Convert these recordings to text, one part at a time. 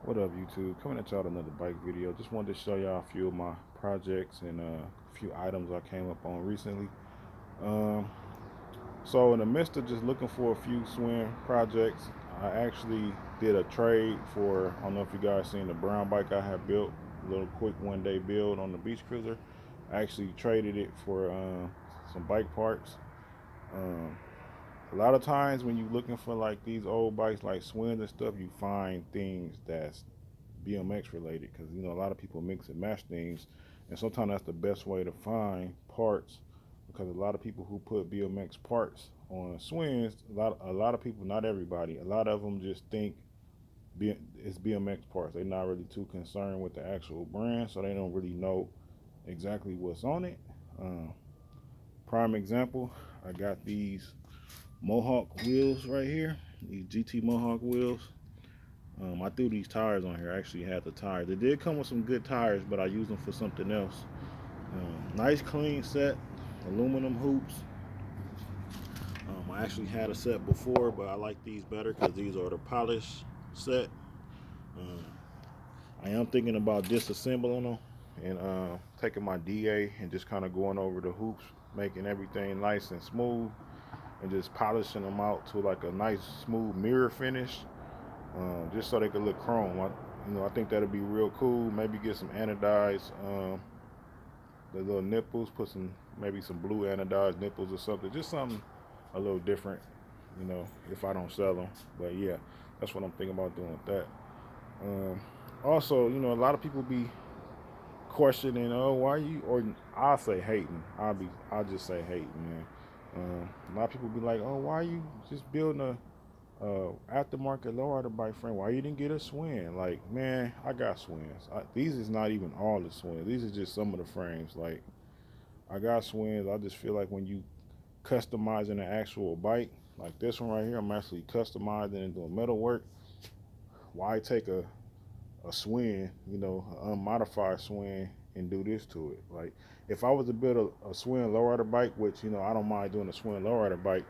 What up, YouTube? Coming at y'all with another bike video. Just wanted to show y'all a few of my projects and a few items I came up on recently. Um, so in the midst of just looking for a few Schwinn projects, I actually did a trade for, I don't know if you guys seen the brown bike I have built, a little quick one-day build on the beach cruiser. I actually traded it for some bike parts. Um, a lot of times when you're looking for like these old bikes like Schwinn and stuff, you find things that's BMX related because a lot of people mix and match things, and sometimes that's the best way to find parts because a lot of people who put BMX parts on Schwinn's, a lot of people, not everybody, a lot of them just think it's BMX parts. They're not really too concerned with the actual brand, so they don't really know exactly what's on it. Um, Prime example, I got these Mohawk wheels right here, these GT Mohawk wheels. I threw these tires on here. I actually had the tires. They did come with some good tires, but I used them for something else. Nice clean set, aluminum hoops. I actually had a set before, but I like these better because these are the polished set. Um, I am thinking about disassembling them and taking my DA and just kind of going over the hoops, making everything nice and smooth, and just polishing them out to like a nice smooth mirror finish, just so they could look chrome. I think that'd be real cool. Maybe get some anodized, the little nipples, put maybe some blue anodized nipples or something, just something a little different, if I don't sell them. But yeah, that's what I'm thinking about doing with that. Um, Also, a lot of people be questioning, oh, why you, or I'll say hating. I'll just say hating, man. A lot of people be like, oh, why you just building a aftermarket lowrider bike frame? Why you didn't get a Schwinn? Like, man, I got Schwinns. These is not even all the Schwinns. These are just some of the frames. Like, I got Schwinns. I just feel like when you customizing an actual bike, like this one right here, I'm actually customizing and doing metal work. Why take a Schwinn, an unmodified Schwinn, and do this to it? Like, if I was to build a Schwinn lowrider bike, which I don't mind doing a Schwinn lowrider bike,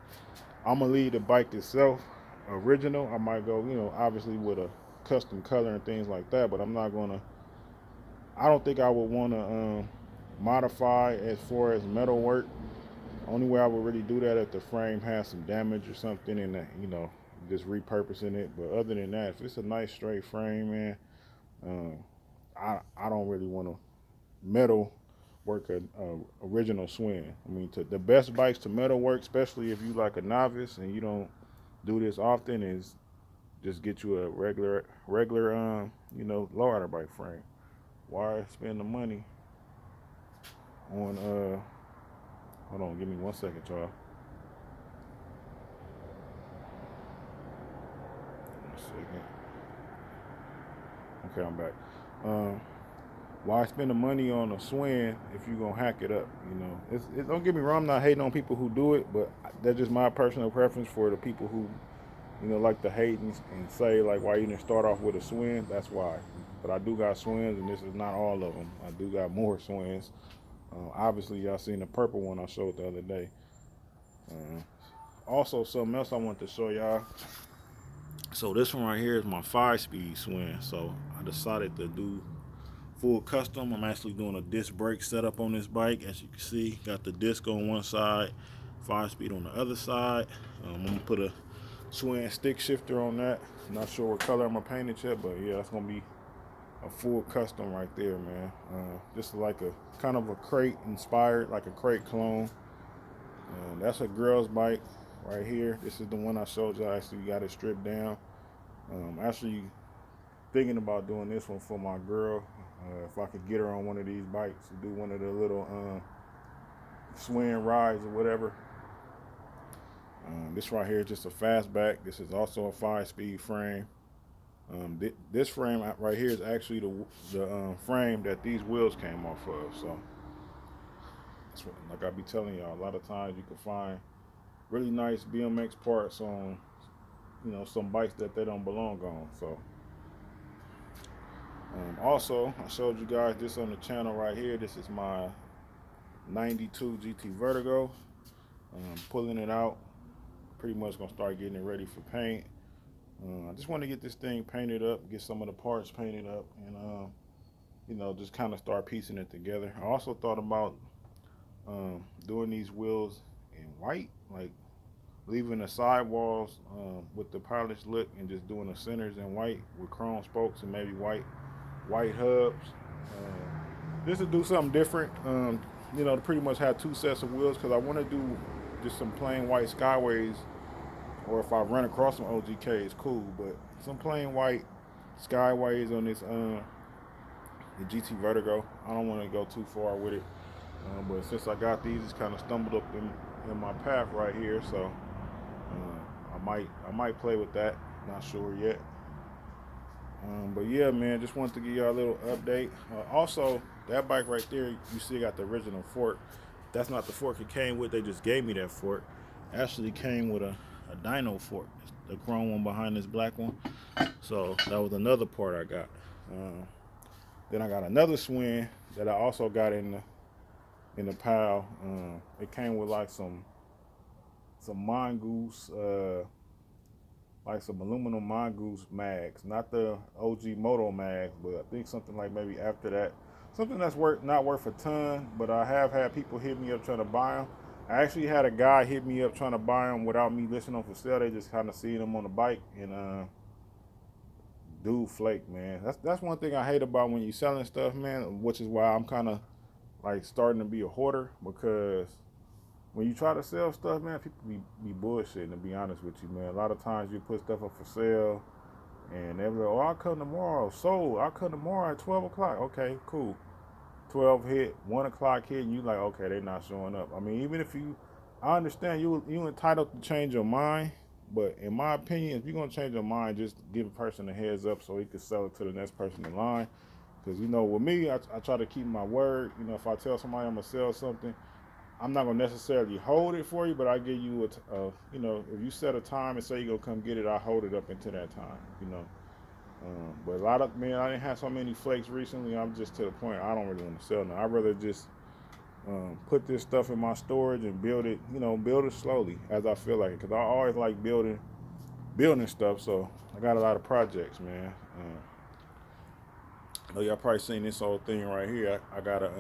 I'm gonna leave the bike itself original. I might go, obviously with a custom color and things like that, but I'm not gonna. I don't think I would want to modify as far as metal work. Only way I would really do that if the frame has some damage or something, and just repurposing it. But other than that, if it's a nice straight frame, man, um, I don't really want to metal work a original Schwinn. I mean, the best bikes to metal work, especially if you like a novice and you don't do this often, is just get you a regular lowrider bike frame. Why spend the money on hold on, give me 1 second, y'all. 1 second. Okay, I'm back. Um, why spend the money on a Schwinn if you're gonna hack it up? Don't get me wrong. I'm not hating on people who do it, but that's just my personal preference for the people who like to hate and say like why you didn't start off with a Schwinn. That's why. But I do got Schwinns, and this is not all of them. I do got more Schwinns. Obviously, y'all seen the purple one I showed the other day. Uh, Also, something else I want to show y'all. So this one right here is my 5-speed Schwinn. So I decided to do full custom. I'm actually doing a disc brake setup on this bike. As you can see, got the disc on one side, 5-speed on the other side. I'm gonna put a Schwinn stick shifter on that. Not sure what color I'm gonna paint it yet, but yeah, that's gonna be a full custom right there, man. Just like a kind of a crate inspired, like a crate clone. That's a girl's bike right here. This is the one I showed you. I actually got it stripped down. Actually thinking about doing this one for my girl. If I could get her on one of these bikes to do one of the little swing rides or whatever. This right here is just a fastback. This is also a 5-speed frame. This frame right here is actually the frame that these wheels came off of. So, like I be telling y'all, a lot of times you can find really nice BMX parts on, some bikes that they don't belong on. So, also, I showed you guys this on the channel right here. This is my 92 GT Vertigo. Pulling it out. Pretty much gonna start getting it ready for paint. I just want to get this thing painted up, get some of the parts painted up, and just kind of start piecing it together. I also thought about doing these wheels in white, like leaving the sidewalls with the polished look, and just doing the centers in white with chrome spokes and maybe white hubs. Just to do something different. To pretty much have two sets of wheels because I want to do just some plain white skyways, or if I run across some OGK, it's cool. But some plain white skyways on this the GT Vertigo. I don't want to go too far with it, but since I got these, it's kind of stumbled up in my path right here. So I might play with that. Not sure yet. But yeah, man, just wanted to give y'all a little update. Also, that bike right there, you see, got the original fork. That's not the fork it came with. They just gave me that fork. Actually came with a dyno fork, the chrome one behind this black one. So that was another part I got. Then I got another Schwinn that I also got in the pile. It came with like some mongoose, like some aluminum mongoose mags, not the OG Moto mags, but I think something like maybe after that, something that's not worth a ton. But I have had people hit me up trying to buy them. I actually had a guy hit me up trying to buy them without me listing them for sale. They just kind of seen them on the bike, and dude flake, man. That's one thing I hate about when you selling stuff, man. Which is why I'm kind of like starting to be a hoarder, because when you try to sell stuff, man, people be bullshitting, to be honest with you, man. A lot of times you put stuff up for sale, and they're like, oh, I'll come tomorrow. Sold. I'll come tomorrow at 12 o'clock. Okay, cool. 12 hit, 1 o'clock hit, and you like, okay, they're not showing up. I mean, even if I understand you entitled to change your mind, but in my opinion, if you're going to change your mind, just give a person a heads up so he can sell it to the next person in line. Because, with me, I try to keep my word. If I tell somebody I'm going to sell something, I'm not gonna necessarily hold it for you, but I give you if you set a time and say you're gonna come get it, I hold it up until that time. But a lot of I didn't have so many flakes recently. I'm just to the point I don't really want to sell now. I'd rather just put this stuff in my storage and build it, build it slowly as I feel like it. Cause I always like building stuff. So I got a lot of projects, man. I know y'all probably seen this whole thing right here. I gotta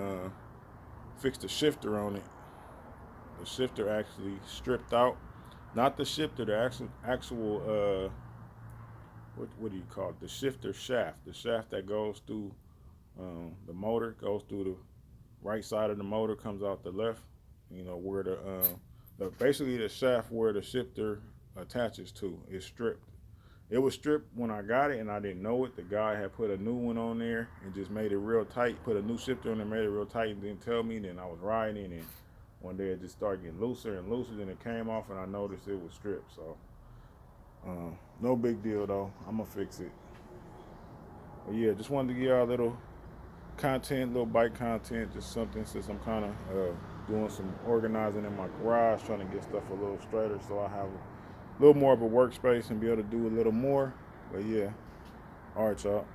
fix the shifter on it. The shifter actually stripped out, not the shifter, the actual what do you call it? The shifter shaft, the shaft that goes through the motor, goes through the right side of the motor, comes out the left. Where basically the shaft where the shifter attaches to is stripped. It was stripped when I got it, and I didn't know it. The guy had put a new one on there and just made it real tight. Put a new shifter on there, made it real tight, and didn't tell me. Then I was riding, and one day it just started getting looser and looser. Then it came off, and I noticed it was stripped. So, no big deal though. I'm gonna fix it. But yeah, just wanted to give y'all a little content, little bike content, just something since I'm kind of doing some organizing in my garage, trying to get stuff a little straighter, so I have a little more of a workspace and be able to do a little more. But yeah, all right, y'all.